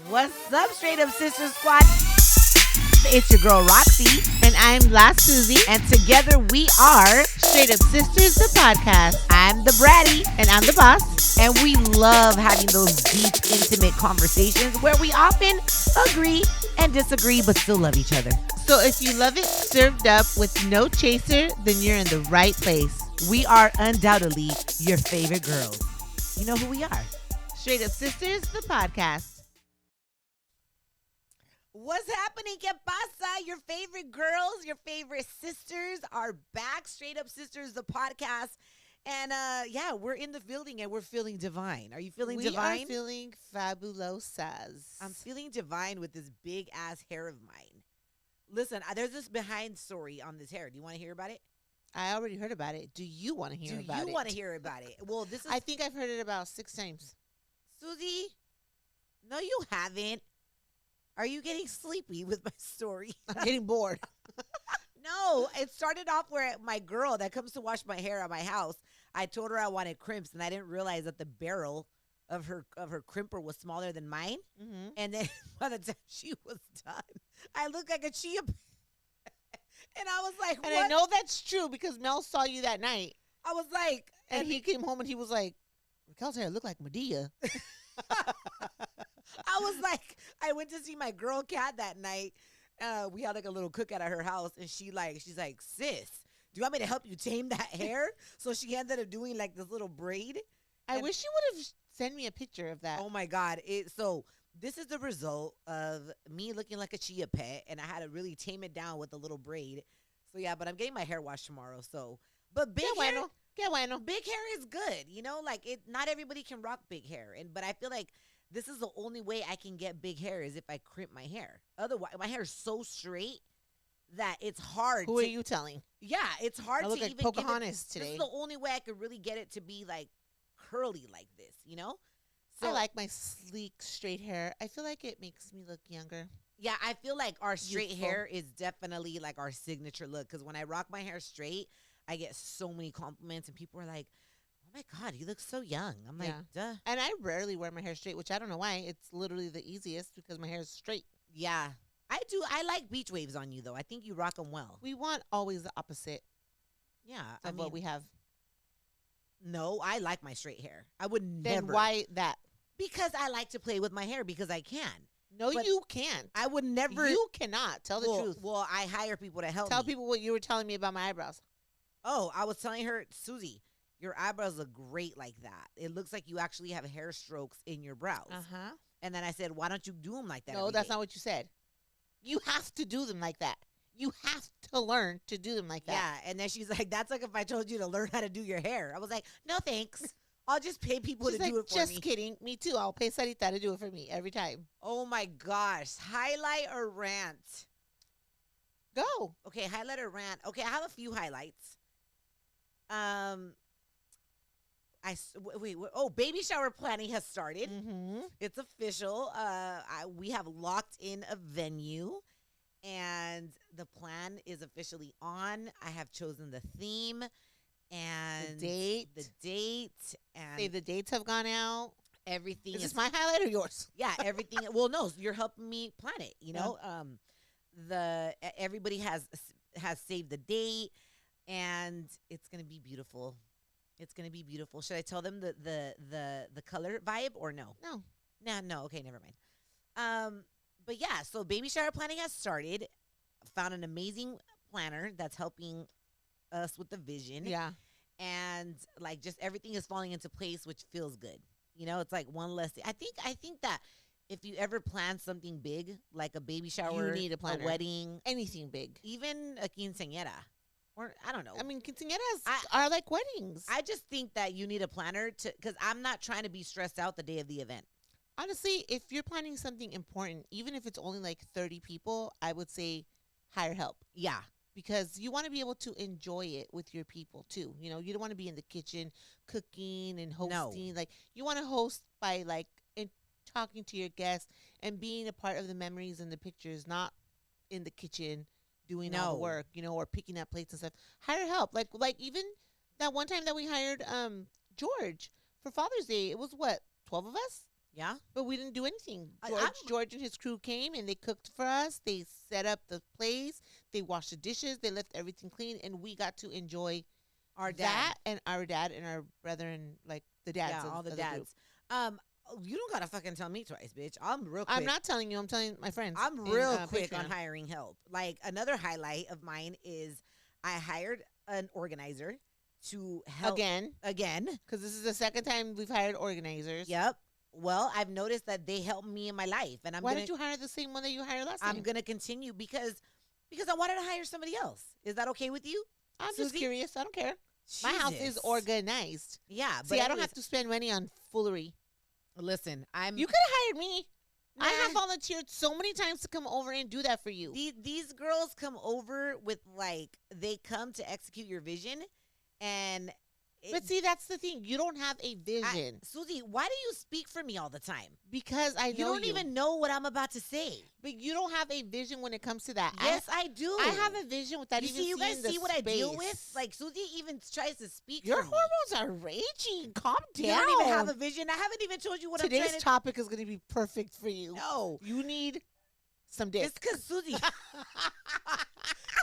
What's up, Straight Up Sister Squad? It's your girl Roxy, And I'm La Susie. and together we are. Straight Up Sisters, the podcast. I'm the Bratty, And I'm the boss. and we love having those deep, intimate conversations where we often agree and disagree, but still love each other. So if you love it served up with no chaser, then you're in the right place. We are undoubtedly your favorite girls. You know who we are. Straight Up Sisters, the podcast. What's happening, que pasa? Your favorite girls, your favorite sisters are back. Straight Up Sisters, the podcast. And yeah, we're in the building and we're feeling divine. Are you feeling divine? We are feeling fabulosas. I'm feeling divine with this big ass hair of mine. Listen, there's this behind story on this hair. Do you want to hear about it? I already heard about it. Do you want to hear about it? Do you want to hear about it? Well, this is I think I've heard it about 6 times. Susie. No, you haven't. Are you getting sleepy with my story? I'm getting bored. No, it started off where my girl that comes to wash my hair at my house, I told her I wanted crimps, and I didn't realize that the barrel of her crimper was smaller than mine. Mm-hmm. And then by the time she was done, I looked like a chia pet. And I was like, And what? I know that's true because Mel saw you that night. I was like, And he came home and he was like, Raquel's hair looked like Medea. I was like, I went to see my girl cat that night. We had like a little cookout at her house, and she's like, sis, do you want me to help you tame that hair? So she ended up doing like this little braid. I And- wish you would have sent me a picture of that. Oh my God! So this is the result of me looking like a chia pet, and I had to really tame it down with a little braid. So yeah, but I'm getting my hair washed tomorrow. So, but big Qué hair. bueno. Qué bueno. Big hair is good, you know, like it. Not everybody can rock big hair, but I feel like this is the only way I can get big hair is if I crimp my hair. Otherwise, my hair is so straight that it's hard. Who are you telling? Yeah, it's hard I to look like even give it. Pocahontas This today. is the only way I could really get it to be like curly like this, you know. I like my sleek, straight hair. I feel like it makes me look younger. Yeah, I feel like our straight Youthful. hair is definitely like our signature look. Because when I rock my hair straight, I get so many compliments, and people are like, "Oh my God, you look so young." I'm like, Yeah. "Duh." And I rarely wear my hair straight, which I don't know why. It's literally the easiest because my hair is straight. Yeah, I do. I like beach waves on you, though. I think you rock them well. We want always the opposite Yeah, of what we have. No, I like my straight hair. I would Then never. why that? Because I like to play with my hair because I can. No, But you can't. I would never. You cannot. Tell the truth. Well, I hire people to help Tell me. people what you were telling me about my eyebrows. Oh, I was telling her, Susie, your eyebrows look great like that. It looks like you actually have hair strokes in your brows. Uh-huh. And then I said, why don't you do them like that? No, every that's day? not what you said. You have to do them like that. You have to learn to do them like that. Yeah, and then she's like, "That's like if I told you to learn how to do your hair." I was like, "No, thanks. I'll just pay people She's to like, do it for just me." kidding. Me too. I'll pay Sarita to do it for me every time. Oh my gosh, highlight or rant? Go. Okay, highlight or rant. Okay, I have a few highlights. Oh, baby shower planning has started. Mm-hmm. It's official. We have locked in a venue, and the plan is officially on. I have chosen the theme and date. the date, and Say the dates have gone out. everything Is is this my highlight or yours? yeah, everything. Well, no, you're helping me plan it. You know, everybody has saved the date, and it's gonna be beautiful. It's gonna be beautiful. Should I tell them the color vibe or no? No. No. Okay, never mind. But yeah, so baby shower planning has started. Found an amazing planner that's helping us with the vision. Yeah. And like just everything is falling into place, which feels good. You know, it's like one less thing. I think that if you ever plan something big, like a baby shower, need a planner. wedding, Anything big. even a quinceañera, or I don't know. I mean, quinceañeras are like weddings. I just think that you need a planner because I'm not trying to be stressed out the day of the event. Honestly, if you're planning something important, even if it's only like 30 people, I would say hire help. Yeah. Because you want to be able to enjoy it with your people too. You know, you don't want to be in the kitchen cooking and hosting. Like you want to host by like talking to your guests and being a part of the memories and the pictures, not in the kitchen doing all No. the work, you know, or picking up plates and stuff. Hire help. Like even that one time that we hired George for Father's Day, it was what, 12 of us? Yeah. But we didn't do anything. I'm- George and his crew came and they cooked for us. They set up the place. They washed the dishes. They left everything clean, and we got to enjoy Our dad. that and our dad and our brother and like the dads. Yeah, of, all the of group. dads. You don't gotta fucking tell me twice, bitch. I'm real quick. I'm not telling you. I'm telling my friends. I'm in, real quick on Patreon. hiring help. Like another highlight of mine is I hired an organizer to help Again, because this is the second time we've hired organizers. Yep. Well, I've noticed that they help me in my life, and Why did you hire the same one that you hired last time? I'm gonna continue because I wanted to hire somebody else. Is that okay with you? I'm just Susie? curious. I don't care. My house is Jesus. organized. Yeah, but See, I don't anyways, have to spend money on foolery. listen. You could have hired me. I have Nah. volunteered so many times to come over and do that for you. These girls come over with like they come to execute your vision, and But see, that's the thing. You don't have a vision Susie, why do you speak for me all the time? because I know You don't even know what I'm about to say. But you don't have a vision when it comes to that. Yes, I do. I have a vision without You even see, you guys seeing the see what I deal with? space. Like Susie even tries to speak. Your for me. hormones are raging. Calm down. You don't even have a vision. I haven't even told you what I'm Today's trying to. topic is going to be perfect for you. No, You need some dick. it's because Susie.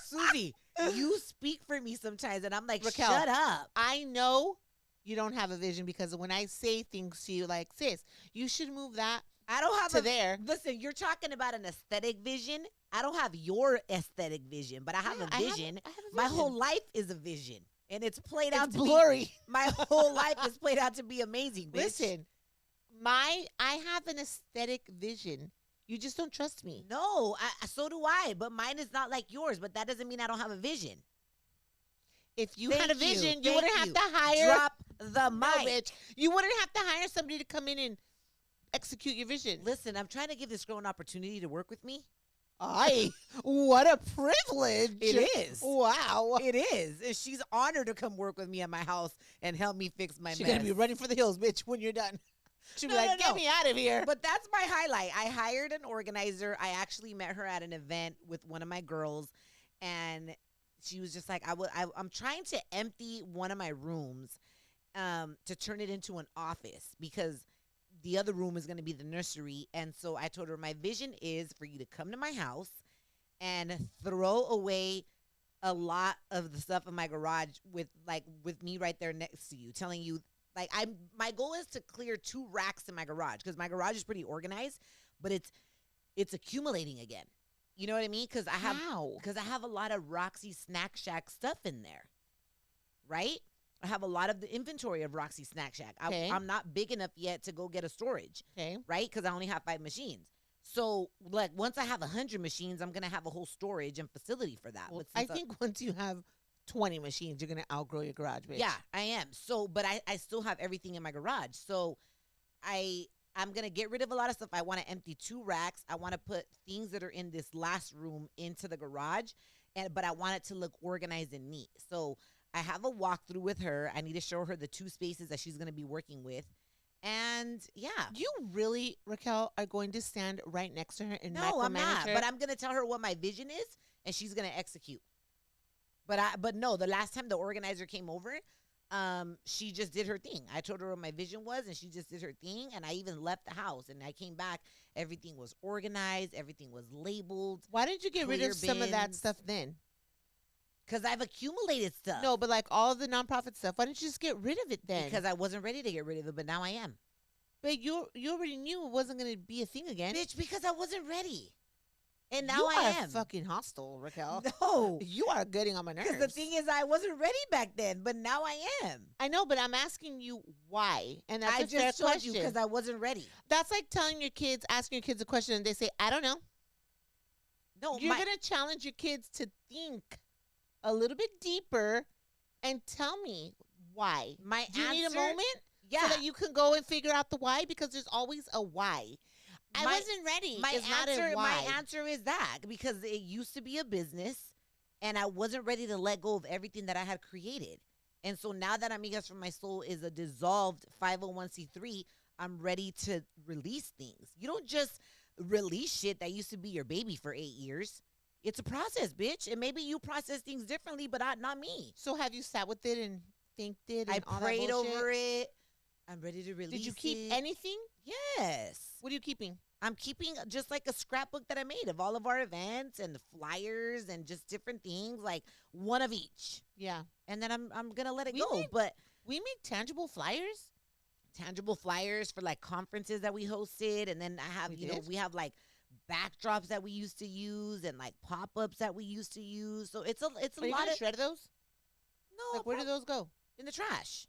Susie, you speak for me sometimes, and I'm like, Raquel. shut up. I know you don't have a vision because when I say things to you like, sis, you should move that I don't have to a there. Listen, you're talking about an aesthetic vision. I don't have your aesthetic vision, but I have Yeah, a vision. I have a My vision. whole life is a vision, and it's played out It's to blurry. be. My whole life is played out to be amazing. Bitch. Listen, I have an aesthetic vision. You just don't trust me. No, so do I, but mine is not like yours. But that doesn't mean I don't have a vision. If you Thank had a you. vision, you Thank wouldn't have you. to hire. Drop the No, mic. bitch. You wouldn't have to hire somebody to come in and execute your vision. Listen, I'm trying to give this girl an opportunity to work with me. What a privilege. It is. Wow. It is, and she's honored to come work with me at my house and help me fix my She's mess. going to be running for the hills, bitch, when you're done. She'll be No, like, no, get no. me out of here. But that's my highlight. I hired an organizer. I actually met her at an event with one of my girls, and she was just like, I'm trying to empty one of my rooms to turn it into an office because the other room is going to be the nursery. And so I told her my vision is for you to come to my house and throw away a lot of the stuff in my garage with me right there next to you, telling you like my goal is to clear 2 racks in my garage because my garage is pretty organized, but it's accumulating again. You know what I mean? Because I have a lot of Roxy Snack Shack stuff in there, right? I have a lot of the inventory of Roxy Snack Shack. Okay. I'm not big enough yet to go get a storage, Okay. right? Because I only have 5 machines. So, like, once I have 100 machines, I'm gonna have a whole storage and facility for that. Well, But I since think once you have 20 machines, you're going to outgrow your garage, bitch. yeah, I am. So, but I still have everything in my garage. So, I'm gonna get rid of a lot of stuff. I want to empty 2 racks. I want to put things that are in this last room into the garage, but I want it to look organized and neat. So I have a walkthrough with her. I need to show her the 2 spaces that she's gonna be working with, and yeah. You really, Raquel, are going to stand right next to her and No, I'm not. micromanage her? But I'm gonna tell her what my vision is, and she's gonna execute. But no, the last time the organizer came over, she just did her thing. I told her what my vision was, and she just did her thing. And I even left the house, and I came back. Everything was organized. Everything was labeled. Why didn't you get rid clear of some of that bins. stuff then? Because I've accumulated stuff. No, but like all the nonprofit stuff, why didn't you just get rid of it then? because I wasn't ready to get rid of it, but now I am. but you already knew it wasn't going to be a thing again. Bitch, because I wasn't ready. And now you I are am. fucking hostile, Raquel. No. You are getting on my nerves. Because the thing is, I wasn't ready back then, but now I am. I know, but I'm asking you why, and that's I a fair just told question. you because I wasn't ready. That's like telling your kids, asking your kids a question, and they say, "I don't know." No, You're gonna challenge your kids to think a little bit deeper and tell me why. my Do you answer, need a moment Yeah. so that you can go and figure out the why? Because there's always a why. I My- wasn't ready. My It's not a answer, why. my answer is that because it used to be a business, and I wasn't ready to let go of everything that I had created. And so now that Amigas from My Soul is a dissolved 501c3, I'm ready to release things. You don't just release shit that used to be your baby for 8 years. It's a process, bitch. And maybe you process things differently, but not me. So have you sat with it and thinked it? And I all that prayed bullshit? over it. I'm ready to release it. Did you keep anything? Yes. What are you keeping? I'm keeping just like a scrapbook that I made of all of our events and the flyers and just different things, like one of each. Yeah. And then I'm gonna let it We go. made- But We make tangible flyers. tangible flyers for like conferences that we hosted, and then I have We you know did? we have like backdrops that we used to use and like pop-ups that we used to use. So it's a Are you lot gonna of shred those? no Like, where do those go? in the trash.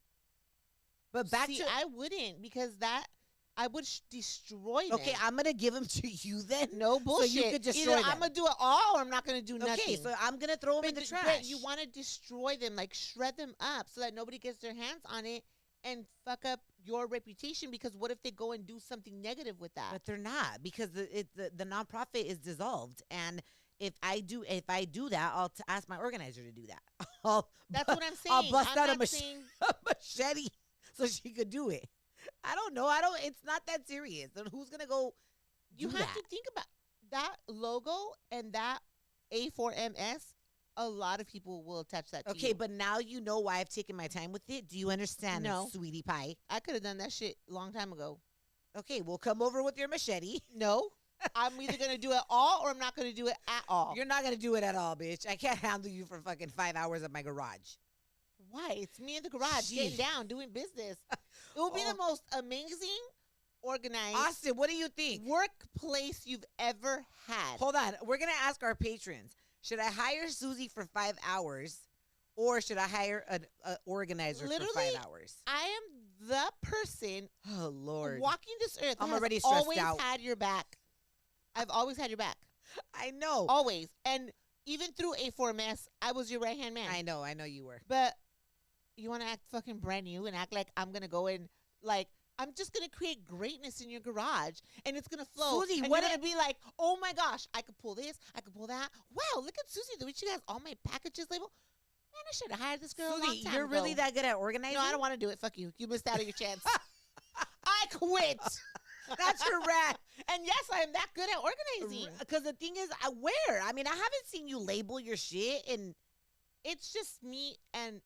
But back See, to I wouldn't because that I would destroy them. okay, I'm gonna give them to you then. No bullshit. So you could destroy Either them. I'm gonna do it all, or I'm not gonna do nothing. Okay, so I'm gonna throw them in the But trash. you want to destroy them, like shred them up, so that nobody gets their hands on it and fuck up your reputation. Because what if they go and do something negative with that? But they're not, because the nonprofit is dissolved, and if I do that, I'll ask my organizer to do that. That's what I'm saying. I'll bust I'm out a not saying- machete so she could do it. I don't know. I don't. It's not that serious. Then who's gonna go? You do have that? to think about that logo and that A4MS. A lot of people will attach that to Okay, you. but now you know why I've taken my time with it. Do you understand, No. sweetie pie? I could have done that shit a long time ago. Okay, well, come over with your machete. No. I'm either going to do it all or I'm not going to do it at all. You're not gonna do it at all, bitch. I can't handle you for fucking 5 hours at my garage. Why? It's me in the garage Jeez. getting down, doing business. It will be the Oh. most amazing, organized Austin, what do you think? workplace you've ever had. Hold on. We're going to ask our patrons. Should I hire Susie for 5 hours, or should I hire an organizer for Literally, 5 hours? I am the person Oh, Lord. walking this earth. I'm that has already stressed always out. had your back. I've always had your back. I know. Always. And even through A4MS, I was your right-hand man. I know you were. But you want to act fucking brand new and act like I'm going to go and, like, I'm just going to create greatness in your garage and it's going to flow. Susie, and what you're going to be like, oh my gosh, I could pull this, I could pull that. Wow, look at Susie, the way she has all my packages labeled. Man, I should have hired this girl a long Susie, time you're really ago. that good at organizing? No, I don't want to do it. Fuck you. You missed out on your chance. I quit. That's your rat. And yes, I am that good at organizing. Because the thing is, where? I mean, I haven't seen you label your shit, and It's just me and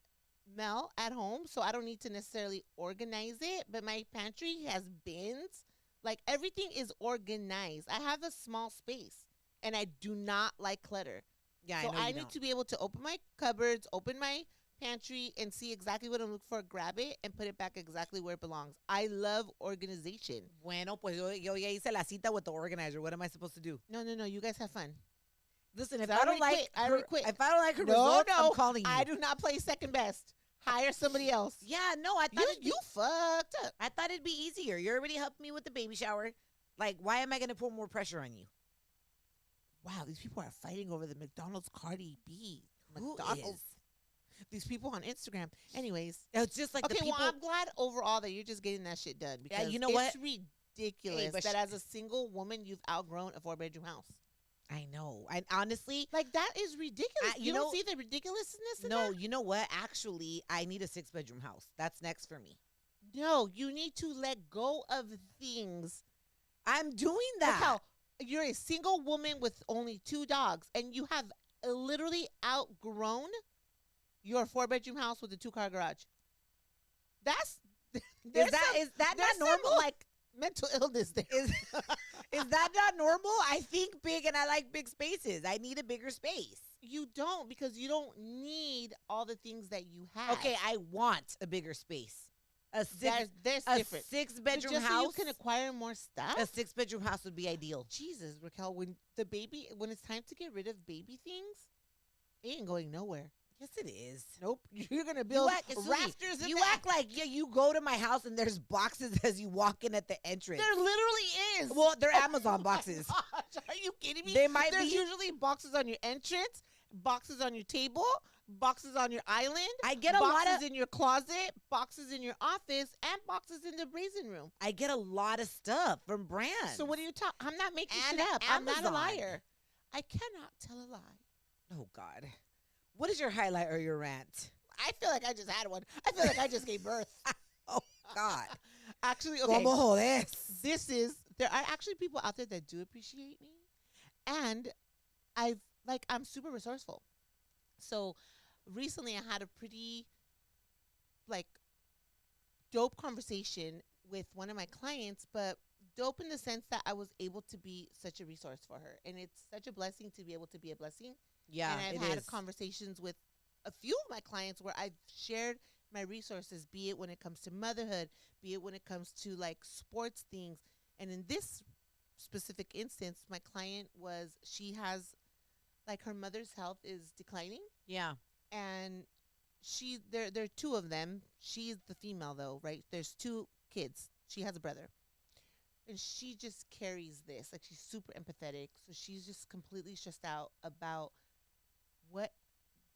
Mel at home, so I don't need to necessarily organize it. But my pantry has bins. Like, everything is organized. I have a small space, and I do not like clutter. yeah, So I know I you need don't. to be able to open my cupboards, open my pantry, and see exactly what I'm looking for, grab it, and put it back exactly where it belongs. I love organization. Bueno, pues yo ya hice la cita with the organizer. What am I supposed to do? No. You guys have fun. Listen, if So I don't like quit. I her, already quit. if I don't like her No, results, no. I'm calling you. I do not play second best. Hire somebody else. Yeah, no, I thought You fucked up. I thought it'd be easier. You already helped me with the baby shower. Like, why am I going to put more pressure on you? Wow, these people are fighting over the McDonald's Cardi B. Who McDonald's. is? These people on Instagram. Anyways. It's just like Okay, the people. well, I'm glad overall that you're just getting that shit done. Yeah, Because you know it's what? ridiculous but that as a single woman, you've outgrown a 4-bedroom house. I know. I honestly, Like, that is ridiculous. you You know- don't see the ridiculousness in no. that? You know what? Actually, I need a 6-bedroom house. That's next for me. No, you need to let go of things. I'm doing Look that. how you're a single woman with only 2 dogs, and you have literally outgrown your 4-bedroom house with a 2-car garage. That's Is there's that some- is that there's not some, normal? like mental illness there. Is that not normal? I think big and I like big spaces. I need a bigger space. You don't, because you don't need all the things that you have. Okay, I want a bigger space. A there's a different. But 6-bedroom just so house. you can acquire more stuff. A 6-bedroom house would be ideal. Jesus, Raquel, when it's time to get rid of baby things, it ain't going nowhere. Yes, it is. Nope. You're gonna build Susie, rafters in You the act like you go to my house and there's boxes as you walk in at the entrance. There literally is. Well, they're Amazon boxes. Gosh, are you kidding me? They might There's be. usually boxes on your entrance, boxes on your table, boxes on your island. I get a lot boxes of in your closet, boxes in your office, and boxes in the brazen room. I get a lot of stuff from brands. So what are you talking? I'm not making And shit up. I'm not a Amazon. liar. I cannot tell a lie. Oh God, what is your highlight or your rant? I feel like I just had one. I feel like I just gave birth. Oh God, Actually, okay. ¿Cómo jodes? There are actually people out there that do appreciate me, and I'm super resourceful. So recently I had a pretty like dope conversation with one of my clients, but dope in the sense that I was able to be such a resource for her. And it's such a blessing to be able to be a blessing. Yeah, And I've it had is. conversations with a few of my clients where I've shared my resources, be it when it comes to motherhood, be it when it comes to like sports things. And in this specific instance, my client she has like her mother's health is declining, Yeah. and there are two of them. She's the female though, right? There's two kids. She has a brother. And she just carries this. Like she's super empathetic. So she's just completely stressed out about what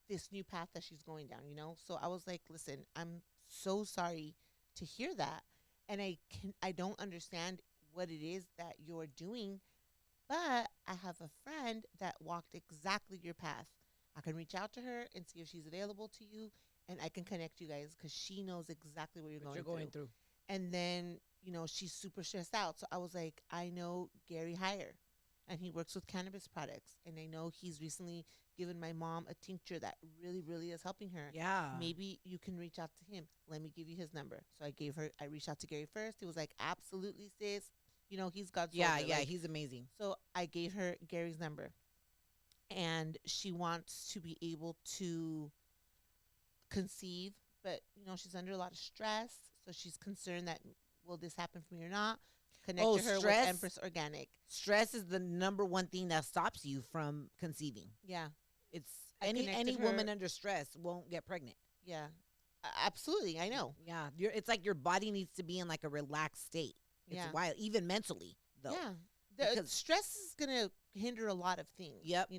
this new path that she's going down, you know? So I was like, listen, I'm so sorry to hear that. And I don't understand what it is that you're doing, but I have a friend that walked exactly your path. I can reach out to her and see if she's available to you, and I can connect you guys because she knows exactly what you're What going you're going through. through. And then, she's super stressed out. So I was like, I know Gary Heyer, and he works with cannabis products. And I know he's recently given my mom a tincture that really, really is helping her. Yeah. Maybe you can reach out to him. Let me give you his number. So I reached out to Gary first. He was like, absolutely, sis. He's God's Yeah, soldier. yeah, Like, he's amazing. so I gave her Gary's number. And she wants to be able to conceive, but she's under a lot of stress, so she's concerned that will this happen for me or not. Oh, Connected her with stress. Empress Organic. Stress is the number one thing that stops you from conceiving. Yeah, It's I any connected woman her- under stress won't get pregnant. yeah, absolutely. I know. Yeah, it's like your body needs to be in like a relaxed state. It's Yeah, wild, even mentally though. yeah. Because- Stress is gonna hinder a lot of things. Yep.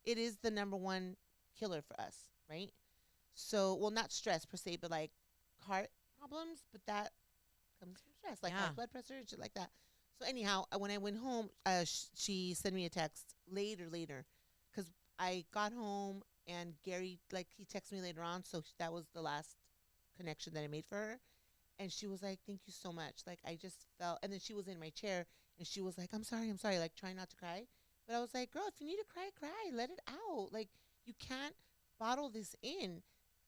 It is the number one killer for us, right? So, well, not stress per se, but like heart problems, but that comes from stress, like high Yeah. blood pressure and shit like that. So anyhow, when I went home, she sent me a text later, because I got home and Gary, like, he texted me later on, so that was the last connection that I made for her, and she was like, "Thank you so much." Like I just felt, and then she was in my chair, and she was like, I'm sorry," like trying not to cry, but I was like, "Girl, if you need to cry, cry, let it out. Like you can't bottle this in.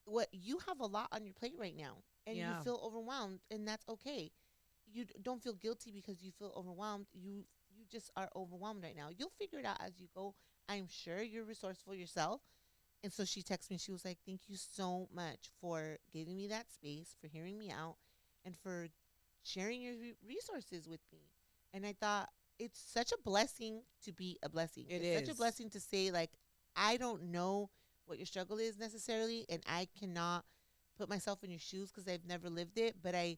What you have a lot on your plate right now, and Yeah. you feel overwhelmed, and that's okay. Don't feel guilty because you feel overwhelmed. You just are overwhelmed right now. You'll figure it out as you go. I'm sure you're resourceful yourself." And so she texted me. She was like, "Thank you so much for giving me that space, for hearing me out, and for sharing your resources with me." And I thought it's such a blessing to be a blessing. It's such a is. blessing to say, like, I don't know what your struggle is necessarily, and I cannot put myself in your shoes because I've never lived it. But I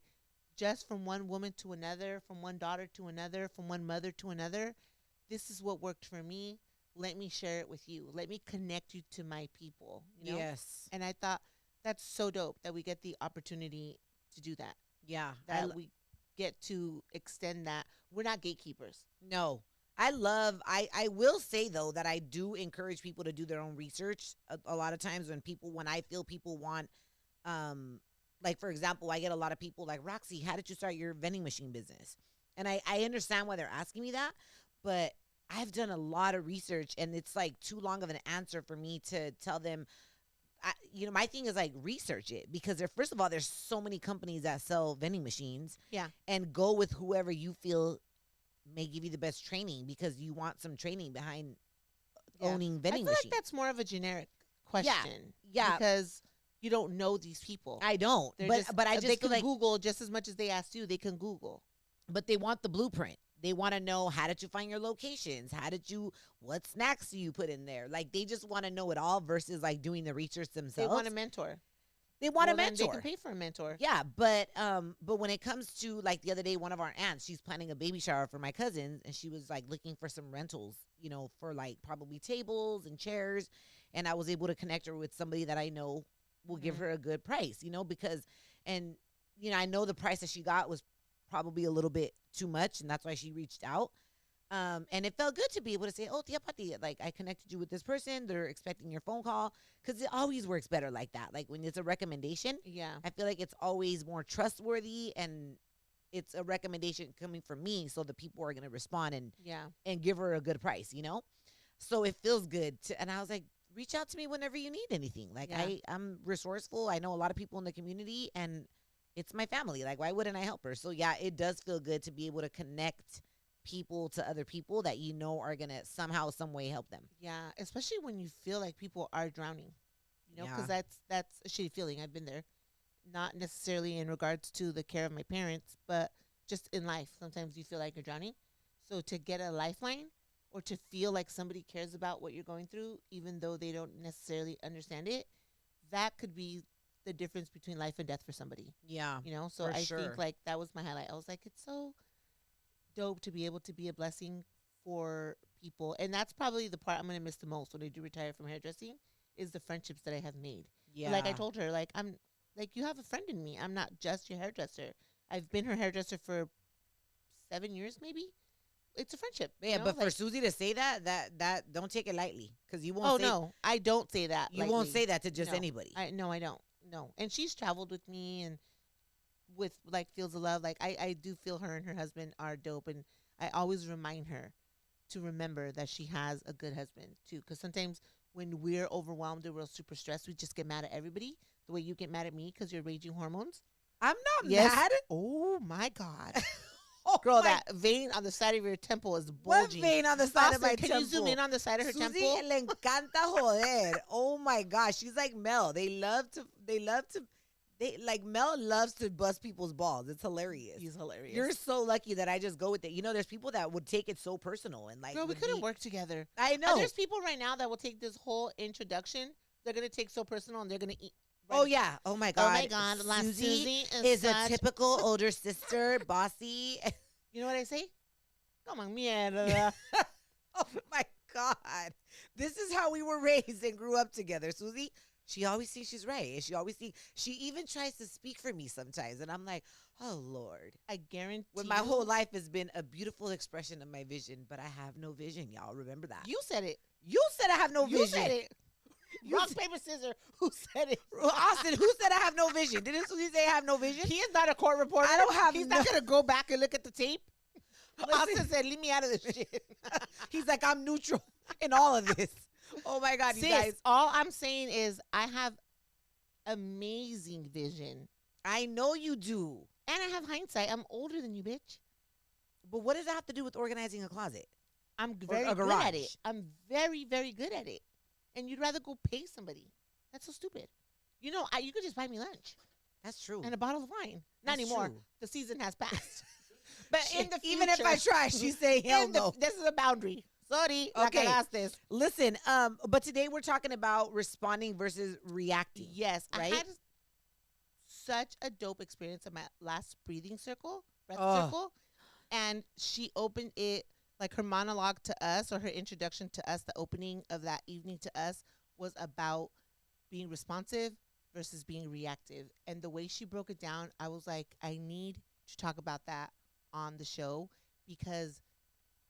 just from one woman to another, from one daughter to another, from one mother to another, this is what worked for me. Let me share it with you. Let me connect you to my people. Yes. And I thought that's so dope that we get the opportunity to do that. Yeah. That we get to extend that. We're not gatekeepers. No. I will say though that I do encourage people to do their own research. A lot of times when I feel people want, like for example, I get a lot of people like, "Roxy, how did you start your vending machine business?" And I understand why they're asking me that, but I've done a lot of research and it's like too long of an answer for me to tell them. My thing is like research it because first of all, there's so many companies that sell vending machines. Yeah. And go with whoever you feel may give you the best training because you want some training behind Yeah. owning I vending feel machines. like that's more of a generic question. Yeah. Because you don't know these people. I don't, but I just they feel can like, Google just as much as they asked you. They can Google. but they want the blueprint. They want to know, how did you find your locations? What snacks do you put in there? Like they just want to know it all versus like doing the research themselves. They want a mentor. They want a Well, then mentor. They can pay for a mentor. Yeah, but when it comes to like the other day, one of our aunts, she's planning a baby shower for my cousins, and she was like looking for some rentals, for like probably tables and chairs, and I was able to connect her with somebody that I know will give Mhm. her a good price, because, and I know the price that she got was probably a little bit too much, and that's why she reached out. And it felt good to be able to say, "Oh, tia Pati, like I connected you with this person. They're expecting your phone call," because it always works better like that. Like when it's a recommendation, Yeah. I feel like it's always more trustworthy and it's a recommendation coming from me, so the people are gonna respond Yeah. and give her a good price. So it feels good and I was like, reach out to me whenever you need anything. Like Yeah. I'm resourceful. I know a lot of people in the community and it's my family. Like, why wouldn't I help her? So yeah, it does feel good to be able to connect people to other people that you know are gonna somehow, some way help them. Yeah, especially when you feel like people are drowning. Because Yeah. that's a shitty feeling. I've been there, not necessarily in regards to the care of my parents, but just in life. Sometimes you feel like you're drowning. So to get a lifeline or to feel like somebody cares about what you're going through, even though they don't necessarily understand it, that could be the difference between life and death for somebody. Yeah, So for I sure. think like that was my highlight. I was like, it's so dope to be able to be a blessing for people. And that's probably the part I'm going to miss the most when I do retire from hairdressing is the friendships that I have made. Yeah. Like I told her, like, I'm like, you have a friend in me. I'm not just your hairdresser. I've been her hairdresser for 7 years, maybe. It's a friendship. Yeah, but for like, Susie to say that don't take it lightly, because you won't. oh say, no, I don't say that. you won't lightly. say that to just No. anybody. I don't. No. And she's traveled with me and with like Fields of Love. Like I do feel her and her husband are dope, and I always remind her to remember that she has a good husband too. Because sometimes when we're overwhelmed or we're super stressed, we just get mad at everybody. The way you get mad at me because you're raging hormones. I'm not Yes. mad. Oh my God, Oh girl, my- that vein on the side of your temple is what bulging. vein on the side of Austin, my can temple? you zoom in on the side of her Susie temple? le encanta joder. Oh my gosh, she's like Mel. They like Mel loves to bust people's balls. It's hilarious. He's hilarious. You're so lucky that I just go with it. You know, there's people that would take it so personal and like. Girl, we would couldn't be- work together. I know. There's people right now that will take this whole introduction. They're gonna take so personal and they're gonna eat. Oh yeah. Oh my god. Oh my God. La Susie Susie is a such- typical older sister, bossy. You know what I say? Come on, mierda. Oh my God. This is how we were raised and grew up together. Susie, she always thinks she's right. And she even tries to speak for me sometimes. And I'm like, oh Lord. I guarantee. When my whole life has been a beautiful expression of my vision, but I have no vision, y'all. Remember that. you said it. You said I have no You vision. said it. You Rock said- paper scissors. Who said it? Austin, who said I have no vision? Didn't Susie say I have no vision? He is not a court reporter. I don't have He's no- not gonna go back and look at the tape. Listen. Austin said, "Leave me out of this shit." He's like, I'm neutral in all of this. Oh my God, you Sis, guys. all I'm saying is I have amazing vision I know you do. and I have hindsight. I'm older than you, bitch. But what does that have to do with organizing a closet? I'm Or very a good garage. at it. I'm very, very good at it. And you'd rather go pay somebody. That's so stupid. You could just buy me lunch That's true. and a bottle of wine. Not That's anymore. true. The season has passed. But in the future, Even if I try, she's saying hell no. this is a boundary. Sorry, Okay. this. Listen, but today we're talking about responding versus reacting. Yes, I Right? had such a dope experience at my last breath Ugh. circle, and she opened it like her monologue to us or her introduction to us. The opening of that evening to us was about being responsive versus being reactive, and the way she broke it down, I was like, I need to talk about that on the show because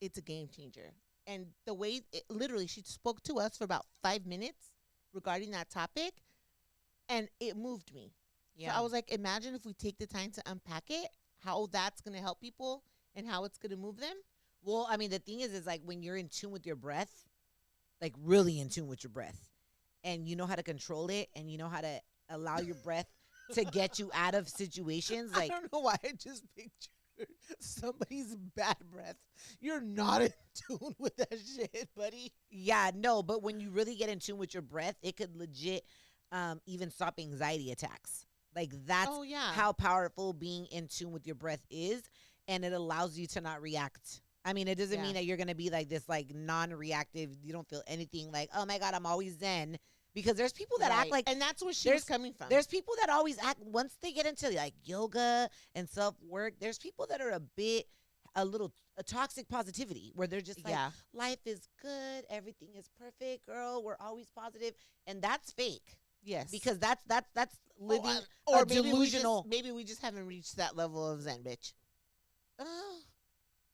it's a game changer. And the way literally she spoke to us for about 5 minutes regarding that topic, and it moved me. So I was like, imagine if we take the time to unpack it, how that's going to help people and how it's going to move them. well, I mean, the thing is like when you're in tune with your breath, like really in tune with your breath, and you know how to control it, and you know how to allow your breath to get you out of situations, like I don't know why I just pictured somebody's bad breath. You're not in tune with that shit, buddy. yeah, no, but when you really get in tune with your breath, it could legit even stop anxiety attacks. Like that's Oh, yeah. how powerful being in tune with your breath is, and it allows you to not react. I mean, it doesn't Yeah. mean that you're gonna be like this, like non-reactive. You don't feel anything like, oh my God, I'm always zen. Because there's people that act Right. like and that's where she was coming from. there's people that always act once they get into like yoga and self work. There's people that are a toxic positivity where they're just like, yeah. life is good, everything is perfect, girl. We're always positive, and that's fake Yes. because that's living or a maybe delusional. maybe we just haven't reached that level of zen, bitch.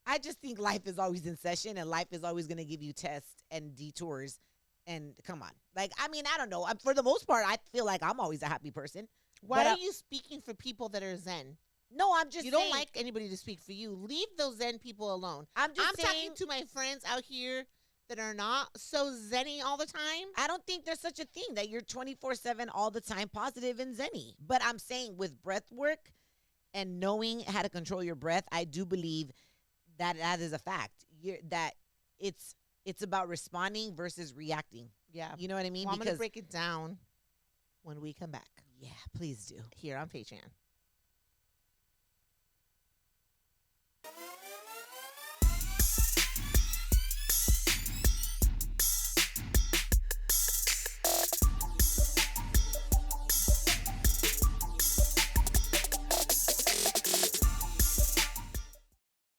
I just think life is always in session, and life is always going to give you tests and detours. And come on, like I mean, I don't know. For the most part, I feel like I'm always a happy person. Why But are I- you speaking for people that are zen? No, I'm just You saying, don't like anybody to speak for you. Leave those zen people alone. I'm just I'm saying. talking to my friends out here that are not so zenny all the time. I don't think there's such a thing that you're 24/7 all the time positive and zenny. But I'm saying with breath work, and knowing how to control your breath, I do believe that that is a fact. That it's about responding versus reacting. Yeah. You know what I mean? Well, I'm going to break it down when we come back. Yeah, please do. Here on Patreon.